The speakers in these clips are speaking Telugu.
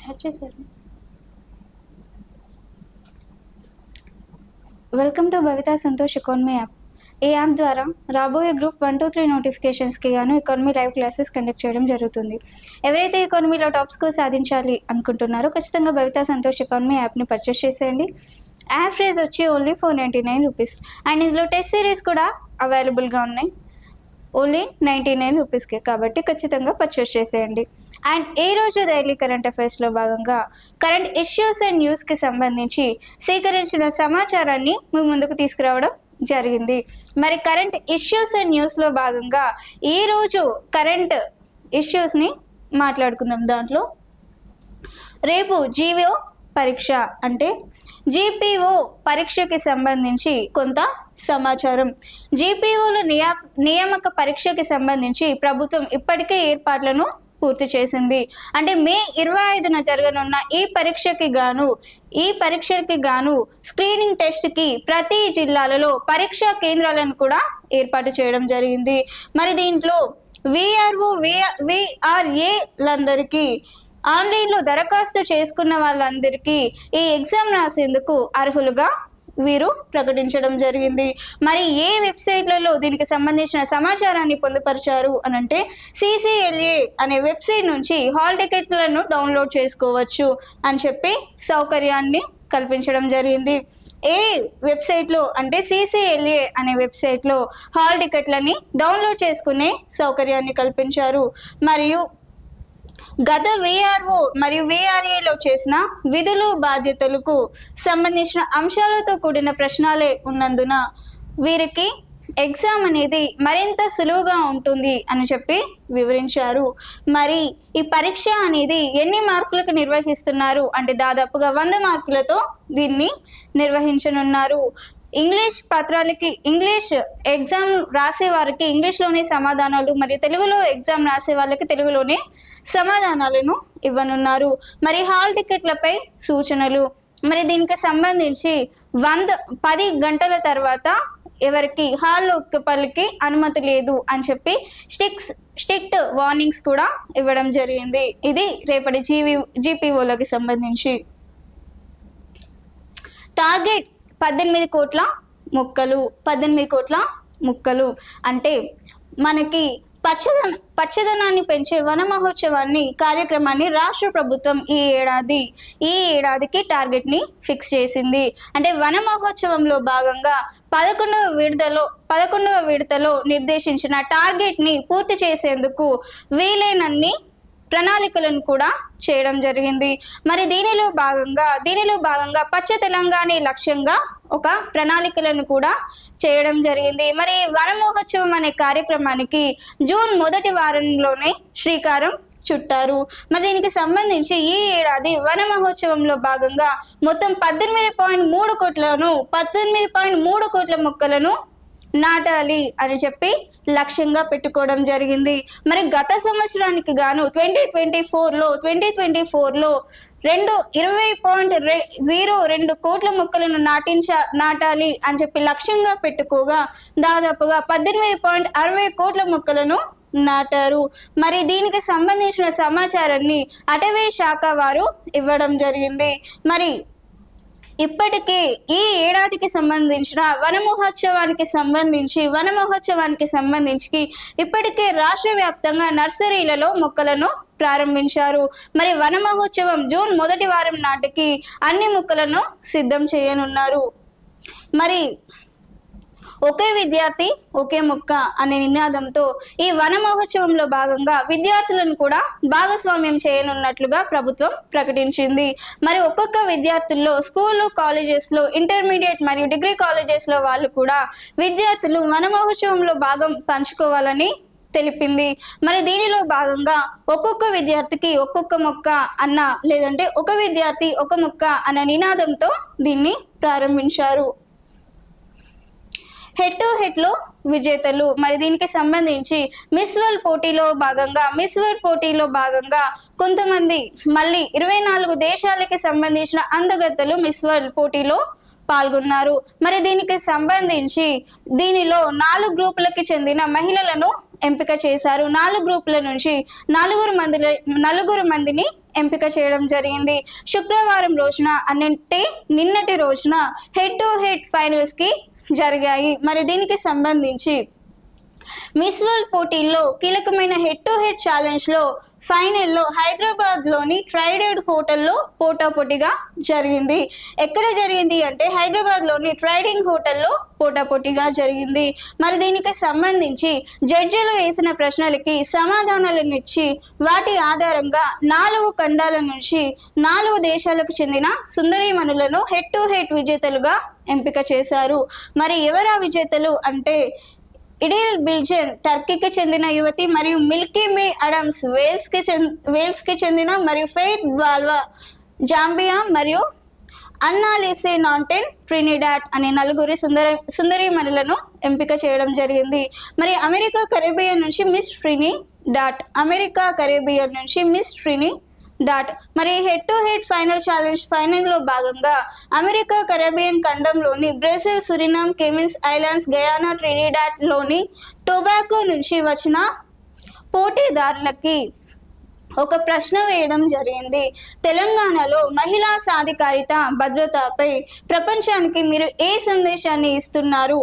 స్టార్ట్ చేశారు. Welcome to Bhavitha Santosh economy app. ఈ యాప్ ద్వారా రాబోయే గ్రూప్ 1, 2, 3 నోటిఫికేషన్స్కి గాను ఎకానమీ లైవ్ క్లాసెస్ కండక్ట్ చేయడం జరుగుతుంది. ఎవరైతే ఎకానమీలో టాప్ స్కోర్ సాధించాలి అనుకుంటున్నారో ఖచ్చితంగా భవితా సంతోష్ ఎకానమీ యాప్ని పర్చేస్ చేసేయండి. యాప్ ప్రైస్ వచ్చి ఓన్లీ 499 రూపీస్. అండ్ ఇందులో టెస్ట్ సిరీస్ కూడా అవైలబుల్గా ఉన్నాయి, ఓన్లీ 99 రూపీస్కి. కాబట్టి ఖచ్చితంగా పర్చేస్ చేసేయండి. అండ్ ఈ రోజు డైలీ కరెంట్ అఫైర్స్లో భాగంగా కరెంట్ ఇష్యూస్ అండ్ న్యూస్కి సంబంధించి సేకరించిన సమాచారాన్ని మీ ముందుకు తీసుకురావడం జరిగింది. మరి కరెంట్ ఇష్యూస్ అండ్ న్యూస్లో భాగంగా ఈరోజు కరెంట్ ఇష్యూస్ని మాట్లాడుకుందాం. దాంట్లో రేపు జీవో పరీక్ష అంటే జీపీఓ పరీక్షకి సంబంధించి కొంత సమాచారం. జీపీఓల నియామక పరీక్షకి సంబంధించి ప్రభుత్వం ఇప్పటికే ఏర్పాట్లను పూర్తి చేసింది. అంటే మే 25న జరగనున్న ఈ పరీక్షకి గాను స్క్రీనింగ్ టెస్ట్కి ప్రతి జిల్లాలలో పరీక్షా కేంద్రాలను కూడా ఏర్పాటు చేయడం జరిగింది. మరి దీంట్లో విఆర్ఓ విఆర్ఏలందరికీ ఆన్లైన్లో దరఖాస్తు చేసుకున్న వాళ్ళందరికీ ఈ ఎగ్జామ్ రాసేందుకు అర్హులుగా వీరు ప్రకటించడం జరిగింది. మరి ఏ వెబ్సైట్లలో దీనికి సంబంధించిన సమాచారాన్ని పొందుపరిచారు అనంటే CCLA అనే వెబ్సైట్ నుంచి హాల్ టికెట్లను డౌన్లోడ్ చేసుకోవచ్చు అని చెప్పి సౌకర్యాన్ని కల్పించడం జరిగింది. ఏ వెబ్సైట్లో అంటే CCLA అనే వెబ్సైట్లో హాల్ టికెట్లని డౌన్లోడ్ చేసుకునే సౌకర్యాన్ని కల్పించారు. మరియు గత VRO మరియు VRAలో చేసిన విధులు బాధ్యతలకు సంబంధించిన అంశాలతో కూడిన ప్రశ్నలే ఉన్నందున వీరికి ఎగ్జామ్ అనేది మరింత సులువుగా ఉంటుంది అని చెప్పి వివరించారు. మరి ఈ పరీక్ష అనేది ఎన్ని మార్కులకు నిర్వహిస్తున్నారు అంటే దాదాపుగా 100 మార్కులతో దీన్ని నిర్వహించనున్నారు. ఇంగ్లీష్ పత్రాలకి ఇంగ్లీష్ ఎగ్జామ్ రాసే వారికి ఇంగ్లీష్లోనే సమాధానాలు, మరియు తెలుగులో ఎగ్జామ్ రాసే వాళ్ళకి తెలుగులోనే సమాధానాలను ఇవ్వనున్నారు. మరి హాల్ టికెట్లపై సూచనలు, మరి దీనికి సంబంధించి 10 గంటల తర్వాత ఎవరికి హాల్లోకి అనుమతి లేదు అని చెప్పి స్ట్రిక్ట్ వార్నింగ్స్ కూడా ఇవ్వడం జరిగింది. ఇది రేపటి జీపీఓలకి సంబంధించి. టార్గెట్ 18 కోట్ల మొక్కలు అంటే మనకి పచ్చదనాన్ని పెంచే వన మహోత్సవాన్ని కార్యక్రమాన్ని రాష్ట్ర ప్రభుత్వం ఈ ఏడాదికి టార్గెట్ని ఫిక్స్ చేసింది. అంటే వన మహోత్సవంలో భాగంగా 11వ విడతలో నిర్దేశించిన టార్గెట్ని పూర్తి చేసేందుకు వీలైనన్ని ప్రణాళికలను కూడా చేయడం జరిగింది. మరి దీనిలో భాగంగా పచ్చ తెలంగాణ లక్ష్యంగా ఒక ప్రణాళికలను కూడా చేయడం జరిగింది. మరి వన మహోత్సవం అనే కార్యక్రమానికి జూన్ మొదటి వారంలోనే శ్రీకారం చుట్టారు. మరి దీనికి సంబంధించి ఈ ఏడాది వన మహోత్సవంలో భాగంగా మొత్తం 18.3 కోట్ల మొక్కలను నాటాలి అని చెప్పి లక్ష్యంగా పెట్టుకోవడం జరిగింది. మరి గత సంవత్సరానికి గాను 2024లో 20.02 కోట్ల మొక్కలను నాటాలి అని చెప్పి లక్ష్యంగా పెట్టుకోగా దాదాపుగా 18.60 కోట్ల మొక్కలను నాటారు. మరి దీనికి సంబంధించిన సమాచారాన్ని అటవీ శాఖ వారు ఇవ్వడం జరిగింది. మరి ఇప్పటికే ఈ ఏడాదికి సంబంధించిన వన మహోత్సవానికి సంబంధించి ఇప్పటికే రాష్ట్ర వ్యాప్తంగా నర్సరీలలో మొక్కలను ప్రారంభించారు. మరి వన మహోత్సవం జూన్ మొదటి వారం నాటికి అన్ని మొక్కలను సిద్ధం చేయనున్నారు. మరి ఒకే విద్యార్థి ఒకే మొక్క అనే నినాదంతో ఈ వన మహోత్సవంలో భాగంగా విద్యార్థులను కూడా భాగస్వామ్యం చేయనున్నట్లుగా ప్రభుత్వం ప్రకటించింది. మరి ఒక్కొక్క విద్యార్థుల్లో స్కూళ్ళు, కాలేజెస్లో, ఇంటర్మీడియట్ మరియు డిగ్రీ కాలేజెస్లో వాళ్ళు కూడా విద్యార్థులు వన మహోత్సవంలో భాగం పంచుకోవాలని తెలిపింది. మరి దీనిలో భాగంగా ఒక్కొక్క విద్యార్థికి ఒక్కొక్క మొక్క లేదంటే ఒక విద్యార్థి ఒక మొక్క అన్న నినాదంతో దీన్ని ప్రారంభించారు. హెడ్ టు హెడ్లో విజేతలు. మరి దీనికి సంబంధించి మిస్ వరల్డ్ పోటీలో భాగంగా కొంతమంది మళ్ళీ 24 దేశాలకి సంబంధించిన అందగత్తెలు మిస్ వరల్డ్ పోటీలో పాల్గొన్నారు. మరి దీనికి సంబంధించి దీనిలో 4 గ్రూపులకి చెందిన మహిళలను ఎంపిక చేశారు. 4 గ్రూపుల నుంచి 4 మందిని ఎంపిక చేయడం జరిగింది. శుక్రవారం రోజున అంటే నిన్నటి రోజున హెడ్ టు హెడ్ ఫైనల్స్ కి జరిగాయి. మరి దీనికి సంబంధించి మిస్ వరల్డ్ పోటీల్లో కీలకమైన హెడ్ టు హెడ్ ఛాలెంజ్ లో ఫైనల్లో హైదరాబాద్ లోని ట్రైడెడ్ హోటల్లో పోటాపోటీగా జరిగింది. ఎక్కడ జరిగింది అంటే హైదరాబాద్ లోని ట్రైడింగ్ హోటల్లో పోటాపోటీగా జరిగింది. మరి దీనికి సంబంధించి జడ్జిలు వేసిన ప్రశ్నలకి సమాధానాలను ఇచ్చి వాటి ఆధారంగా 4 ఖండాల నుంచి 4 దేశాలకు చెందిన సుందరీమణులను హెడ్ టు హెడ్ విజేతలుగా ఎంపిక చేశారు. మరి ఎవరా విజేతలు అంటే ఇడిల్ బిల్జన్ టర్కీకి చెందిన యువతి, మరియు మిల్కీ మే అడమ్స్ వేల్స్ కి చెందిన, మరియు ఫెయిత్ బాల్వా జాంబియా, మరియు అన్నాలిసే నాంటెన్ ట్రినిడాడ్ అనే 4 సుందరీమణులను ఎంపిక చేయడం జరిగింది. మరి అమెరికా కరేబియన్ నుంచి మిస్ ట్రినిడాడ్ మరి head to head final challenge ఫైనల్లో భాగంగా అమెరికా కరేబియన్ ఖండంలోని Brazil, Suriname, Cayman Islands, Guyana, Trinidad లోని టొబాకో నుంచి వచ్చిన పోటీదారులకి ఒక ప్రశ్న వేయడం జరిగింది. తెలంగాణలో మహిళా సాధికారిత భద్రతపై ప్రపంచానికి మీరు ఏ సందేశాన్ని ఇస్తున్నారు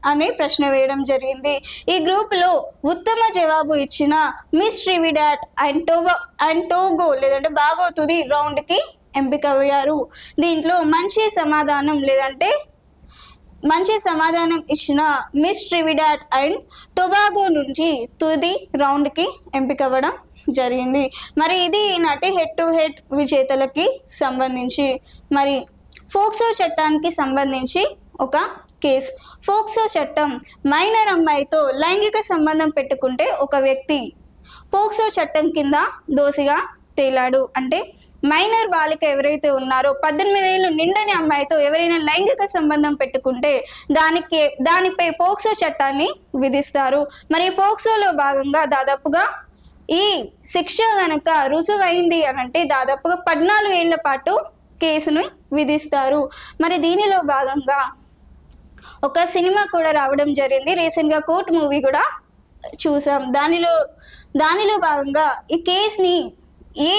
అనే ప్రశ్న వేయడం జరిగింది. ఈ గ్రూప్ లో ఉత్తమ జవాబు ఇచ్చిన మిస్ ట్రినిడాడ్ అండ్ టోగో లేదంటే బాగో తుది రౌండ్ కి ఎంపిక అయ్యారు. దీంట్లో మంచి సమాధానం ఇచ్చిన మిస్ ట్రినిడాడ్ అండ్ టొబాగో నుంచి తుది రౌండ్ కి ఎంపిక అవ్వడం జరిగింది. మరి ఇది ఈనాటి హెడ్ టు హెడ్ విజేతలకి సంబంధించి. మరి ఫోక్సో చట్టానికి సంబంధించి ఒక కేసు. ఫోక్సో చట్టం మైనర్ అమ్మాయితో లైంగిక సంబంధం పెట్టుకుంటే ఒక వ్యక్తి ఫోక్సో చట్టం కింద దోషిగా తేలాడు. అంటే మైనర్ బాలిక ఎవరైతే ఉన్నారో 18 ఏళ్ళు నిండని అమ్మాయితో ఎవరైనా లైంగిక సంబంధం పెట్టుకుంటే దానిపై పోక్సో చట్టాన్ని విధిస్తారు. మరి పోక్సోలో భాగంగా దాదాపుగా ఈ శిక్ష గనక రుజువైంది అనంటే దాదాపుగా 14 ఏళ్ల పాటు కేసును విధిస్తారు. మరి దీనిలో భాగంగా ఒక సినిమా కూడా రావడం జరిగింది. రీసెంట్ గా కోర్ట్ మూవీ కూడా చూసాం. దానిలో భాగంగా ఈ కేసుని ఏ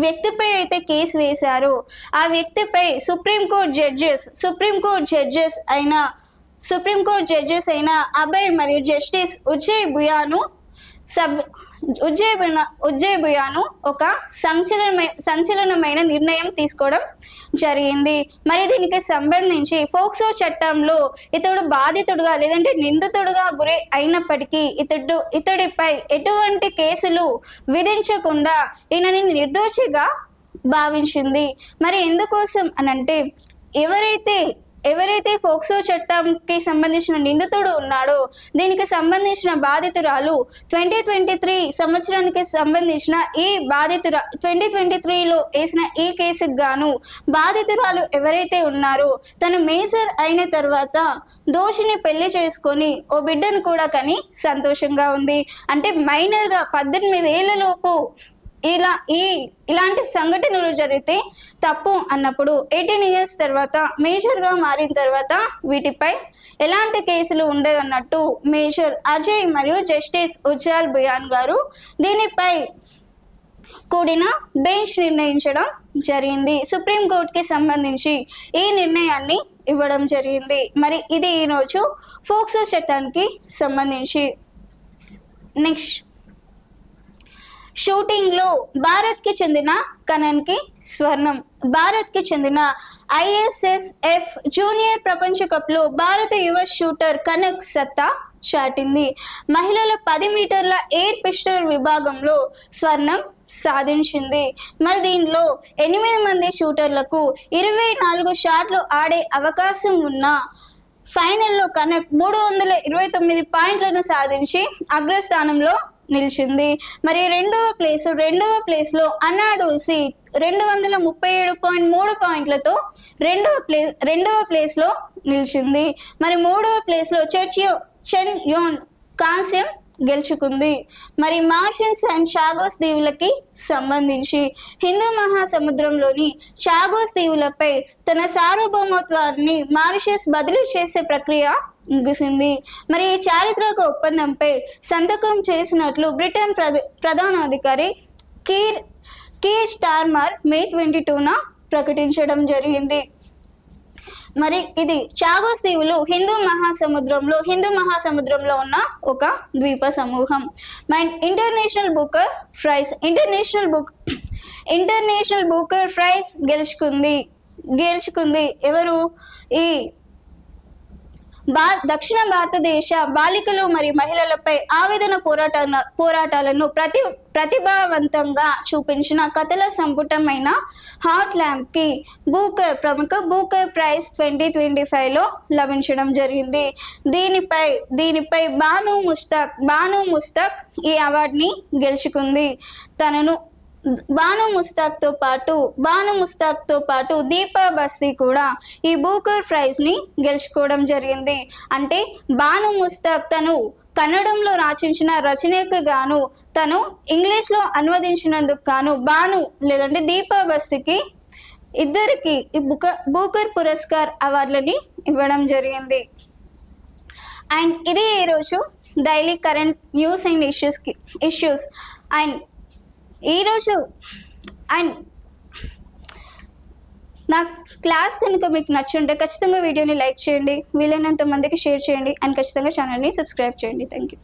వ్యక్తిపై అయితే కేసు వేశారో ఆ వ్యక్తిపై సుప్రీంకోర్టు జడ్జెస్ అయిన అభయ్ మరియు జస్టిస్ ఉజ్జయ్ బుయాను ఒక సంచలనమైన నిర్ణయం తీసుకోవడం జరిగింది. మరి దీనికి సంబంధించి ఫోక్సో చట్టంలో ఇతడు బాధితుడుగా లేదంటే నిందితుడుగా గురి అయినప్పటికీ ఇతడిపై ఎటువంటి కేసులు విధించకుండా ఈయనని నిర్దోషిగా భావించింది. మరి ఎందుకోసం అనంటే ఎవరైతే ఫోక్సో చట్టంకి సంబంధించిన నిందితుడు ఉన్నాడో దీనికి సంబంధించిన బాధితురాలు 2023 సంవత్సరానికి సంబంధించిన 2023లో వేసిన ఈ కేసుకు గాను బాధితురాలు ఎవరైతే ఉన్నారో తను మేజర్ అయిన తర్వాత దోషిని పెళ్లి చేసుకొని ఓ బిడ్డను కూడా కని సంతోషంగా ఉంది. అంటే మైనర్ గా 18 ఏళ్లలోపు ఇలాంటి సంఘటనలు జరిగితే తప్పు అన్నప్పుడు 18 ఇయర్స్ తర్వాత మేజర్ గా మారిన తర్వాత వీటిపై ఎలాంటి కేసులు ఉండవన్నట్టు మేజర్ అజయ్ మరియు జస్టిస్ ఉజ్జయ్ బుయాన్ గారు దీనిపై కూడిన బెంచ్ నిర్ణయించడం జరిగింది. సుప్రీంకోర్టుకి సంబంధించి ఈ నిర్ణయాన్ని ఇవ్వడం జరిగింది. మరి ఇది ఈరోజు ఫోక్సో చట్టానికి సంబంధించి. నెక్స్ట్, షూటింగ్ లో భారత్ కి చెందిన కనన్ కి స్వర్ణం. భారత్ కి చెందిన ISSF జూనియర్ ప్రపంచ కప్ లో భారత యువ షూటర్ కనక్ సత్తా చాటింది. మహిళల 10 మీటర్ల ఎయిర్ పిస్టల్ విభాగంలో స్వర్ణం సాధించింది. మరి దీనిలో 8 మంది షూటర్లకు 24 షాట్లు ఆడే అవకాశం ఉన్న ఫైనల్లో కనక్ 329 పాయింట్లను సాధించి అగ్రస్థానంలో నిలిచింది. మరి రెండవ ప్లేస్ లో అన్నాడోసి 237.3 పాయింట్లతో రెండవ ప్లేస్ లో నిలిచింది. మరి మూడవ ప్లేస్ లో చెన్ యోన్ కాంస్యం గెలుచుకుంది. మరి మార్షన్స్ అండ్ చాగోస్ దీవులకి సంబంధించి హిందూ మహాసముద్రంలోని చాగోస్ దీవులపై తన సార్వభౌమత్వాన్ని మారిషస్ బదిలీ చేసే ప్రక్రియ ముగిసింది. మరి ఈ చారిత్రక ఒప్పందంపై సంతకం చేసినట్లు బ్రిటన్ ప్రధానాధికారి కే స్టార్మర్ మే 22న ప్రకటించడం జరిగింది. మరి ఇది చాగోస్ దీవులు హిందూ మహాసముద్రంలో ఉన్న ఒక ద్వీప సమూహం. ఇంటర్నేషనల్ బూకర్ ప్రైజ్ గెలుచుకుంది ఎవరు? ఈ దక్షిణ భారతదేశ బాలికలు మరియు మహిళలపై ఆవేదన పోరాటాలను ప్రతిభావంతంగా చూపించిన కథల సంపుటమైన హాట్ ల్యాంప్ కి ప్రముఖ బూకర్ ప్రైజ్ 2025లో లభించడం జరిగింది. దీనిపై బాను ముస్తక్ ఈ అవార్డుని గెలుచుకుంది. బాను ముస్తాక్ తో పాటు దీపా బస్తీ కూడా ఈ బూకర్ ప్రైజ్ ని గెలుచుకోవడం జరిగింది. అంటే బాను ముస్తాక్ తను కన్నడంలో రచించిన రచనకు గాను, తను ఇంగ్లీష్ లో అనువదించినందుకు గాను బాను లేదంటే దీపా బస్తీకి ఇద్దరికి ఈ బూకర్ పురస్కార్ అవార్డులని ఇవ్వడం జరిగింది. అండ్ ఇది ఈరోజు daily current news and issues and ఈరోజు అండ్ నా క్లాస్ కనుక మీకు నచ్చుంటే ఖచ్చితంగా వీడియోని లైక్ చేయండి, వీలైనంత మందికి షేర్ చేయండి అండ్ ఖచ్చితంగా ఛానల్ని సబ్స్క్రైబ్ చేయండి. Thank you.